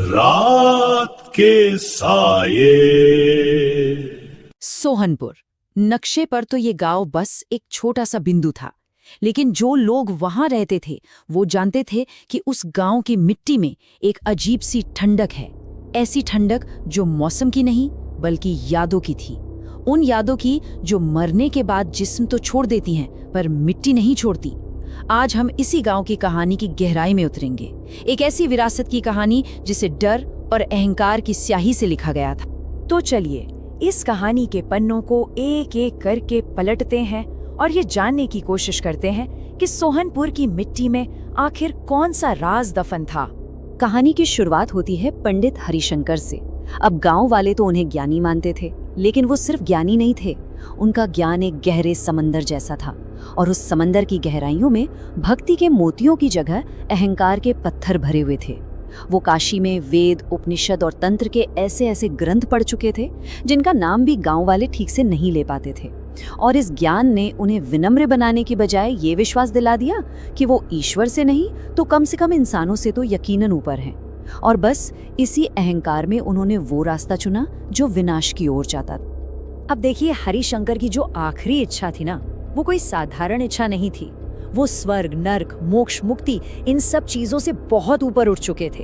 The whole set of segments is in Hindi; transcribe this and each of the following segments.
रात के साये। सोहनपुर नक्शे पर तो ये गांव बस एक छोटा सा बिंदु था, लेकिन जो लोग वहां रहते थे वो जानते थे कि उस गांव की मिट्टी में एक अजीब सी ठंडक है। ऐसी ठंडक जो मौसम की नहीं बल्कि यादों की थी। उन यादों की जो मरने के बाद जिस्म तो छोड़ देती हैं पर मिट्टी नहीं छोड़ती। आज हम इसी गांव की कहानी की गहराई में उतरेंगे, एक ऐसी विरासत की कहानी जिसे डर और अहंकार की स्याही से लिखा गया था। तो चलिए इस कहानी के पन्नों को एक एक करके पलटते हैं और ये जानने की कोशिश करते हैं कि सोहनपुर की मिट्टी में आखिर कौन सा राज दफन था। कहानी की शुरुआत होती है पंडित हरिशंकर से। अब गांव वाले तो उन्हें ज्ञानी मानते थे, लेकिन वो सिर्फ ज्ञानी नहीं थे। उनका ज्ञान एक गहरे समंदर जैसा था, और उस समंदर की गहराइयों में भक्ति के मोतियों की जगह अहंकार के पत्थर भरे हुए थे। वो काशी में वेद, उपनिषद और तंत्र के ऐसे ऐसे ग्रंथ पढ़ चुके थे जिनका नाम भी गांव वाले ठीक से नहीं ले पाते थे। और इस ज्ञान ने उन्हें विनम्र बनाने की बजाय ये विश्वास दिला दिया कि वो ईश्वर से नहीं तो कम से कम इंसानों से तो यकीनन ऊपर हैं। और बस इसी अहंकार में उन्होंने वो रास्ता चुना जो विनाश की ओर जाता था। अब देखिए, हरिशंकर की जो आखिरी इच्छा थी ना, वो कोई साधारण इच्छा नहीं थी। वो स्वर्ग, नर्क, मोक्ष, मुक्ति इन सब चीजों से बहुत ऊपर उठ चुके थे।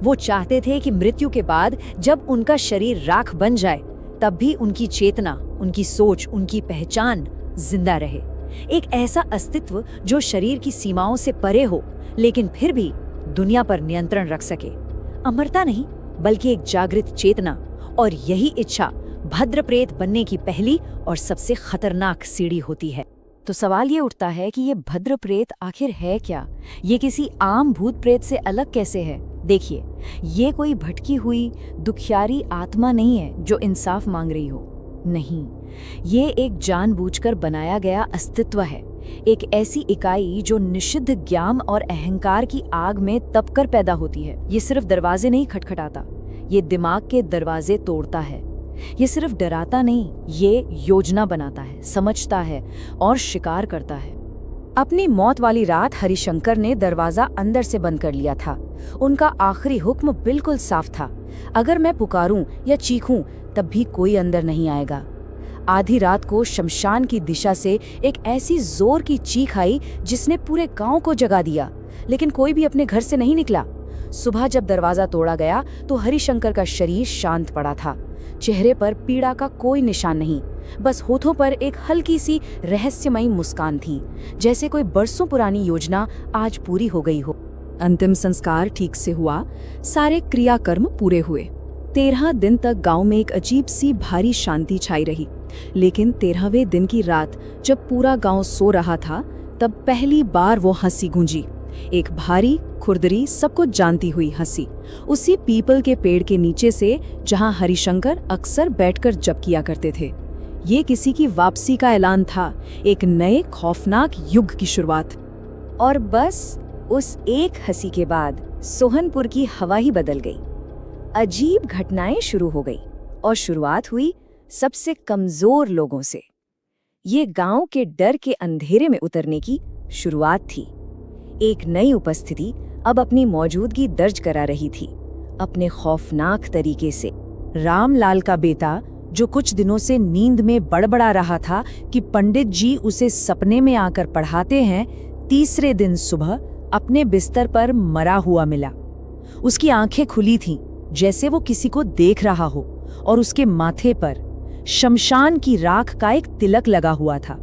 वो चाहते थे कि मृत्यु के बाद जब उनका शरीर राख बन जाए तब भी उनकी चेतना, उनकी सोच, उनकी पहचान जिंदा रहे। एक ऐसा अस्तित्व जो शरीर की सीमाओं से परे हो लेकिन फिर भी दुनिया पर नियंत्रण रख सके। अमरता नहीं बल्कि एक जागृत चेतना। और यही इच्छा भद्र प्रेत बनने की पहली और सबसे खतरनाक सीढ़ी होती है। तो सवाल ये उठता है कि ये भद्र प्रेत आखिर है क्या? ये किसी आम भूत प्रेत से अलग कैसे है? देखिए, ये कोई भटकी हुई दुखियारी आत्मा नहीं है जो इंसाफ मांग रही हो। नहीं, ये एक जानबूझकर बनाया गया अस्तित्व है। एक ऐसी इकाई जो निषिद्ध ज्ञान और अहंकार की आग में तपकर पैदा होती है। ये सिर्फ दरवाजे नहीं खटखटाता, ये दिमाग के दरवाजे तोड़ता है। ये सिर्फ डराता नहीं, ये योजना बनाता है, समझता है और शिकार करता है। अपनी मौत वाली रात हरिशंकर ने दरवाजा अंदर से बंद कर लिया था। उनका आखिरी हुक्म बिल्कुल साफ था, अगर मैं पुकारूं या चीखूं तब भी कोई अंदर नहीं आएगा। आधी रात को शमशान की दिशा से एक ऐसी जोर की चीख आई जिसने पूरे गांव को जगा दिया, लेकिन कोई भी अपने घर से नहीं निकला। सुबह जब दरवाजा तोड़ा गया तो हरिशंकर का शरीर शांत पड़ा था। चेहरे पर पीड़ा का कोई निशान नहीं, बस होठों पर एक हल्की सी रहस्यमयी मुस्कान थी, जैसे कोई बरसों पुरानी योजना आज पूरी हो गई हो। अंतिम संस्कार ठीक से हुआ, सारे क्रियाकर्म पूरे हुए। 13 दिन तक गांव में एक अजीब सी भारी शांति छाई रही। लेकिन 13वें दिन की रात जब पूरा गांव सो रहा था तब पहली बार वो हंसी गूंजी। एक भारी, खुरदरी, सबको जानती हुई हंसी। उसी पीपल के पेड़ के नीचे से जहां हरिशंकर अक्सर बैठकर जप किया करते थे। ये किसी की वापसी का ऐलान था, एक नए खौफनाक युग की शुरुआत। और बस उस एक हंसी के बाद सोहनपुर की हवा ही बदल गई। अजीब घटनाएं शुरू हो गई और शुरुआत हुई सबसे कमजोर लोगों से। ये गांव के डर के अंधेरे में उतरने की शुरुआत थी। एक नई उपस्थिति अब अपनी मौजूदगी दर्ज करा रही थी, अपने खौफनाक तरीके से। रामलाल का बेटा, जो कुछ दिनों से नींद में बड़बड़ा रहा था कि पंडित जी उसे सपने में आकर पढ़ाते हैं, तीसरे दिन सुबह अपने बिस्तर पर मरा हुआ मिला। उसकी आंखें खुली थीं, जैसे वो किसी को देख रहा हो, और उसके माथे पर शमशान की राख का एक तिलक लगा हुआ था।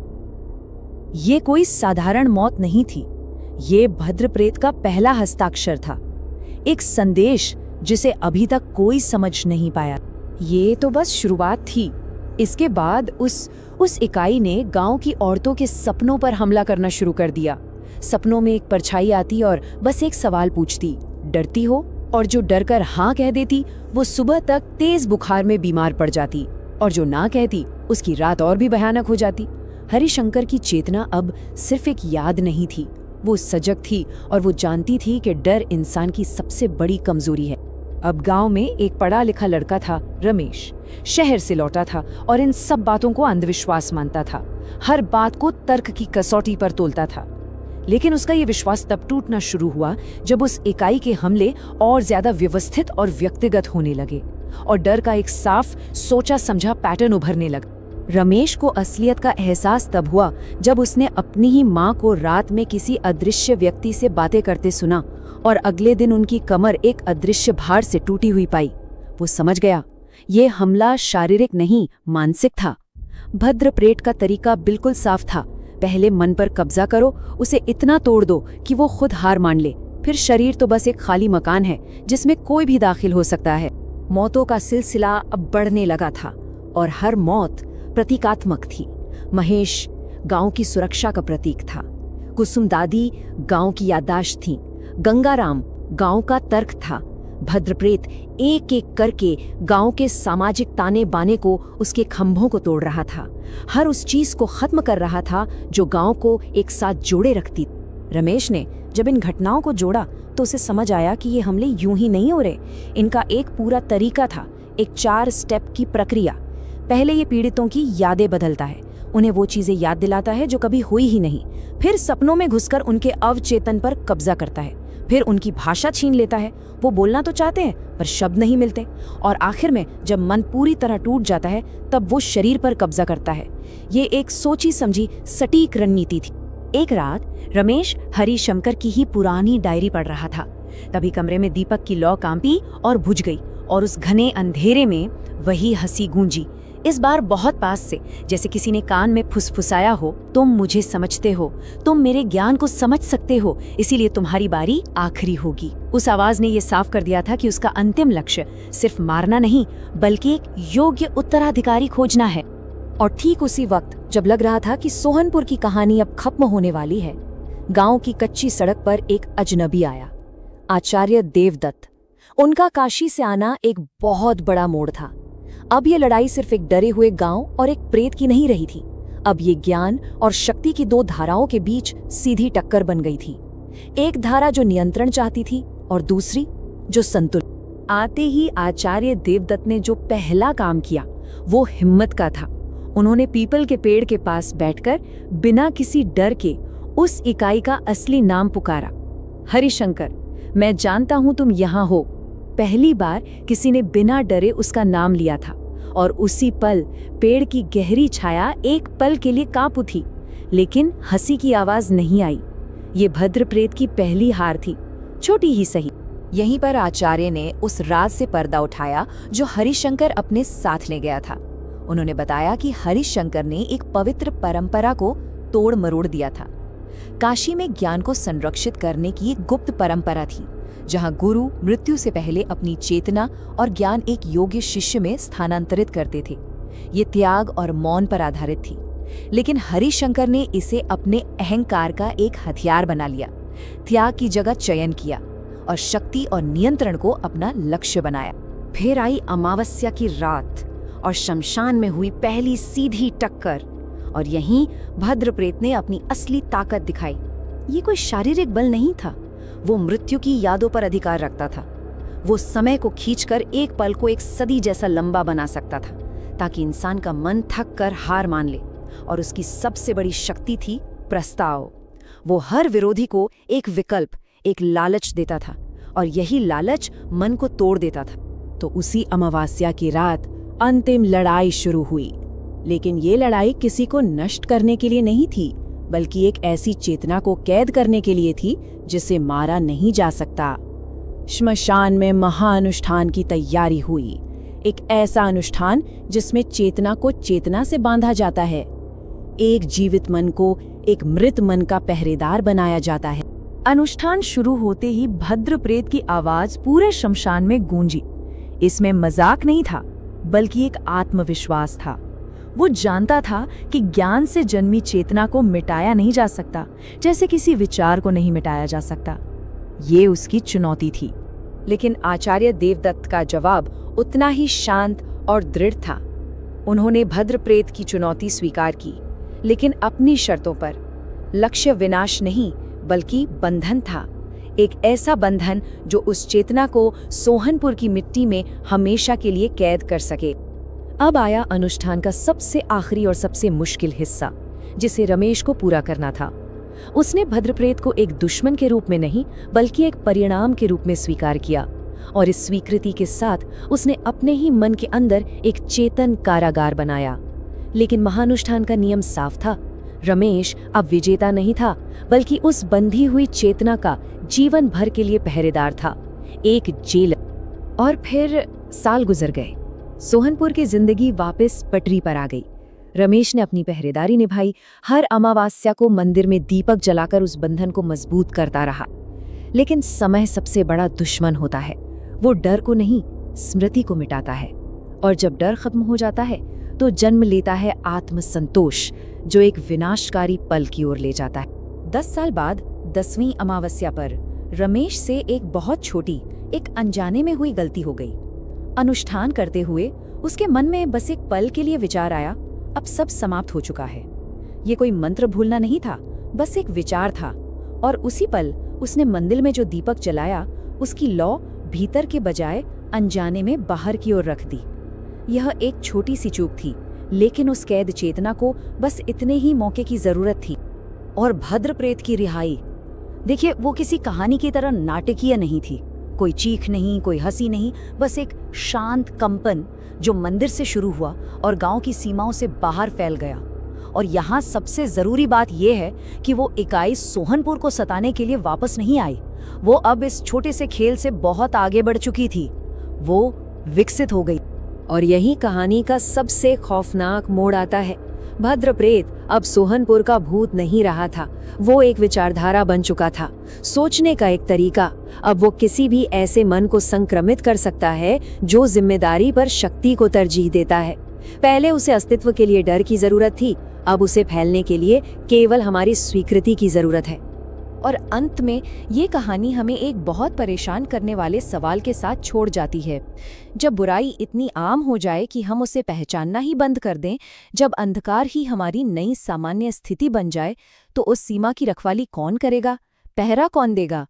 ये कोई साधारण मौत नहीं थी, ये भद्र प्रेत का पहला हस्ताक्षर था, एक संदेश जिसे अभी तक कोई समझ नहीं पाया। ये तो बस शुरुआत थी। इसके बाद उस इकाई ने गांव की औरतों के सपनों पर हमला करना शुरू कर दिया। सपनों में एक परछाई आती और बस एक सवाल पूछती, डरती हो? और जो डरकर हाँ कह देती वो सुबह तक तेज बुखार में बीमार पड़ जाती, और जो ना कहती उसकी रात और भी भयानक हो जाती। हरिशंकर की चेतना अब सिर्फ एक याद नहीं थी, वो सजग थी और वो जानती थी कि डर इंसान की सबसे बड़ी कमजोरी है। अब गांव में एक पढ़ा लिखा लड़का था, रमेश। शहर से लौटा था और इन सब बातों को अंधविश्वास मानता था, हर बात को तर्क की कसौटी पर तोलता था। लेकिन उसका ये विश्वास तब टूटना शुरू हुआ जब उस इकाई के हमले और ज्यादा व्यवस्थित और व्यक्तिगत होने लगे और डर का एक साफ सोचा समझा पैटर्न उभरने लगा। रमेश को असलियत का एहसास तब हुआ जब उसने अपनी ही माँ को रात में किसी अदृश्य व्यक्ति से बातें करते सुना और अगले दिन उनकी कमर एक अदृश्य भार से टूटी हुई पाई। वो समझ गया, ये हमला शारीरिक नहीं, मानसिक था। भद्रप्रेत का तरीका बिल्कुल साफ था। पहले मन पर कब्जा करो, उसे इतना तोड़ दो कि वो खुद हार मान ले, फिर शरीर तो बस एक खाली मकान है जिसमें कोई भी दाखिल हो सकता है। मौतों का सिलसिला अब बढ़ने लगा था और हर मौत प्रतीकात्मक थी। महेश गांव की सुरक्षा का प्रतीक था, कुसुम दादी गांव की याददाश्त थी, गंगाराम गांव का तर्क था। भद्रप्रेत एक एक करके गांव के सामाजिक ताने बाने को, उसके खंभों को तोड़ रहा था, हर उस चीज को खत्म कर रहा था जो गांव को एक साथ जोड़े रखती। रमेश ने जब इन घटनाओं को जोड़ा तो उसे समझ आया कि ये हमले यूं ही नहीं हो रहे, इनका एक पूरा तरीका था, एक 4 स्टेप की प्रक्रिया। पहले ये पीड़ितों की यादें बदलता है, उन्हें वो चीजें याद दिलाता है जो कभी हुई ही नहीं, फिर सपनों में घुसकर उनके अवचेतन पर कब्जा करता है, फिर उनकी भाषा छीन लेता है। वो बोलना तो चाहते हैं पर शब्द नहीं मिलते, और आखिर में जब मन पूरी तरह टूट जाता है तब वो शरीर पर कब्जा करता है। ये एक सोची समझी सटीक रणनीति थी। एक रात रमेश हरिशंकर की ही पुरानी डायरी पढ़ रहा था। तभी कमरे में दीपक की लौ कांपी और बुझ गई, और उस घने अंधेरे में वही हंसी गूंजी, इस बार बहुत पास से, जैसे किसी ने कान में फुसफुसाया हो, तुम मुझे समझते हो, तुम मेरे ज्ञान को समझ सकते हो, इसीलिए तुम्हारी बारी आखिरी होगी। उस आवाज ने यह साफ कर दिया था कि उसका अंतिम लक्ष्य सिर्फ मारना नहीं बल्कि एक योग्य उत्तराधिकारी खोजना है। और ठीक उसी वक्त जब लग रहा था कि सोहनपुर की कहानी अब खत्म होने वाली है, गांव की कच्ची सड़क पर एक अजनबी आया, आचार्य देवदत्त। उनका काशी से आना एक बहुत बड़ा मोड़ था। अब ये लड़ाई सिर्फ एक डरे हुए गांव और एक प्रेत की नहीं रही थी, अब ये ज्ञान और शक्ति की 2 धाराओं के बीच सीधी टक्कर बन गई थी। एक धारा जो नियंत्रण चाहती थी और दूसरी जो संतुलन। आते ही आचार्य देवदत्त ने जो पहला काम किया वो हिम्मत का था। उन्होंने पीपल के पेड़ के पास बैठकर बिना किसी डर के उस इकाई का असली नाम पुकारा। हरिशंकर, मैं जानता हूं तुम यहाँ हो। पहली बार किसी ने बिना डरे उसका नाम लिया था, और उसी पल पेड़ की गहरी छाया एक पल के लिए कांप उठी, लेकिन हंसी की आवाज नहीं आई। ये भद्रप्रेत की पहली हार थी, छोटी ही सही। यहीं पर आचार्य ने उस राज से पर्दा उठाया जो हरिशंकर अपने साथ ले गया था। उन्होंने बताया कि हरिशंकर ने एक पवित्र परंपरा को तोड़ मरोड़ दिया था। काशी में ज्ञान को संरक्षित करने की एक गुप्त परंपरा थी, जहां गुरु मृत्यु से पहले अपनी चेतना और ज्ञान एक योग्य शिष्य में स्थानांतरित करते थे। ये त्याग और मौन पर आधारित थी, लेकिन हरिशंकर ने इसे अपने अहंकार का एक हथियार बना लिया। त्याग की जगह चयन किया और शक्ति और नियंत्रण को अपना लक्ष्य बनाया। फिर आई अमावस्या की रात और शमशान में हुई पहली सीधी टक्कर, और यहीं भद्रप्रेत ने अपनी असली ताकत दिखाई। ये कोई शारीरिक बल नहीं था, वो मृत्यु की यादों पर अधिकार रखता था। वो समय को खींचकर एक पल को एक सदी जैसा लंबा बना सकता था, ताकि इंसान का मन थक कर हार मान ले। और उसकी सबसे बड़ी शक्ति थी प्रस्ताव। वो हर विरोधी को एक विकल्प, एक लालच देता था, और यही लालच मन को तोड़ देता था। तो उसी अमावस्या की रात अंतिम लड़ाई शुरू हुई, लेकिन ये लड़ाई किसी को नष्ट करने के लिए नहीं थी, बल्कि एक ऐसी चेतना को कैद करने के लिए थी जिसे मारा नहीं जा सकता। श्मशान में महाअनुष्ठान की तैयारी हुई, एक ऐसा अनुष्ठान जिसमें चेतना को चेतना से बांधा जाता है। एक जीवित मन को एक मृत मन का पहरेदार बनाया जाता है। अनुष्ठान शुरू होते ही भद्रप्रेत की आवाज पूरे शमशान में गूंजी। इसमें मजाक नहीं था, बल्कि एक आत्मविश्वास था। वो जानता था कि ज्ञान से जन्मी चेतना को मिटाया नहीं जा सकता, जैसे किसी विचार को नहीं मिटाया जा सकता। ये उसकी चुनौती थी। लेकिन आचार्य देवदत्त का जवाब उतना ही शांत और दृढ़ था। उन्होंने भद्रप्रेत की चुनौती स्वीकार की, लेकिन अपनी शर्तों पर। लक्ष्य विनाश नहीं, बल्कि बंधन था, एक ऐसा बंधन जो उस चेतना को सोहनपुर की मिट्टी में हमेशा के लिए कैद कर सके। अब आया अनुष्ठान का सबसे आखिरी और सबसे मुश्किल हिस्सा, जिसे रमेश को पूरा करना था। उसने भद्रप्रेत को एक दुश्मन के रूप में नहीं बल्कि एक परिणाम के रूप में स्वीकार किया, और इस स्वीकृति के साथ उसने अपने ही मन के अंदर एक चेतन कारागार बनाया। लेकिन महानुष्ठान का नियम साफ था, रमेश अब विजेता नहीं था बल्कि उस बंधी हुई चेतना का जीवन भर के लिए पहरेदार था, एक जेलर। और फिर साल गुजर गए। सोहनपुर की जिंदगी वापस पटरी पर आ गई। रमेश ने अपनी पहरेदारी निभाई, हर अमावस्या को मंदिर में दीपक जलाकर उस बंधन को मजबूत करता रहा। लेकिन समय सबसे बड़ा दुश्मन होता है। वो डर को नहीं, स्मृति को मिटाता है, और जब डर खत्म हो जाता है तो जन्म लेता है आत्मसंतोष, जो एक विनाशकारी पल की ओर ले जाता है। 10 साल बाद 10वीं अमावस्या पर रमेश से एक बहुत छोटी, एक अनजाने में हुई गलती हो गई। अनुष्ठान करते हुए उसके मन में बस एक पल के लिए विचार आया, अब सब समाप्त हो चुका है। ये कोई मंत्र भूलना नहीं था, बस एक विचार था। और उसी पल उसने मंदिर में जो दीपक जलाया, उसकी लौ भीतर के बजाय अनजाने में बाहर की ओर रख दी। यह एक छोटी सी चूक थी, लेकिन उस कैद चेतना को बस इतने ही मौके की जरूरत थी। और भद्रप्रेत की रिहाई, देखिए, वो किसी कहानी की तरह नाटकीय नहीं थी। कोई चीख नहीं, कोई हंसी नहीं, बस एक शांत कंपन जो मंदिर से शुरू हुआ और गांव की सीमाओं से बाहर फैल गया। और यहाँ सबसे जरूरी बात यह है कि वो इकाई सोहनपुर को सताने के लिए वापस नहीं आई। वो अब इस छोटे से खेल से बहुत आगे बढ़ चुकी थी। वो विकसित हो गई। और यही कहानी का सबसे खौफनाक मोड़ आता है। भद्रप्रेत अब सोहनपुर का भूत नहीं रहा था, वो एक विचारधारा बन चुका था, सोचने का एक तरीका। अब वो किसी भी ऐसे मन को संक्रमित कर सकता है जो जिम्मेदारी पर शक्ति को तरजीह देता है। पहले उसे अस्तित्व के लिए डर की जरूरत थी, अब उसे फैलने के लिए केवल हमारी स्वीकृति की जरूरत है। और अंत में ये कहानी हमें एक बहुत परेशान करने वाले सवाल के साथ छोड़ जाती है। जब बुराई इतनी आम हो जाए कि हम उसे पहचानना ही बंद कर दें, जब अंधकार ही हमारी नई सामान्य स्थिति बन जाए, तो उस सीमा की रखवाली कौन करेगा, पहरा कौन देगा?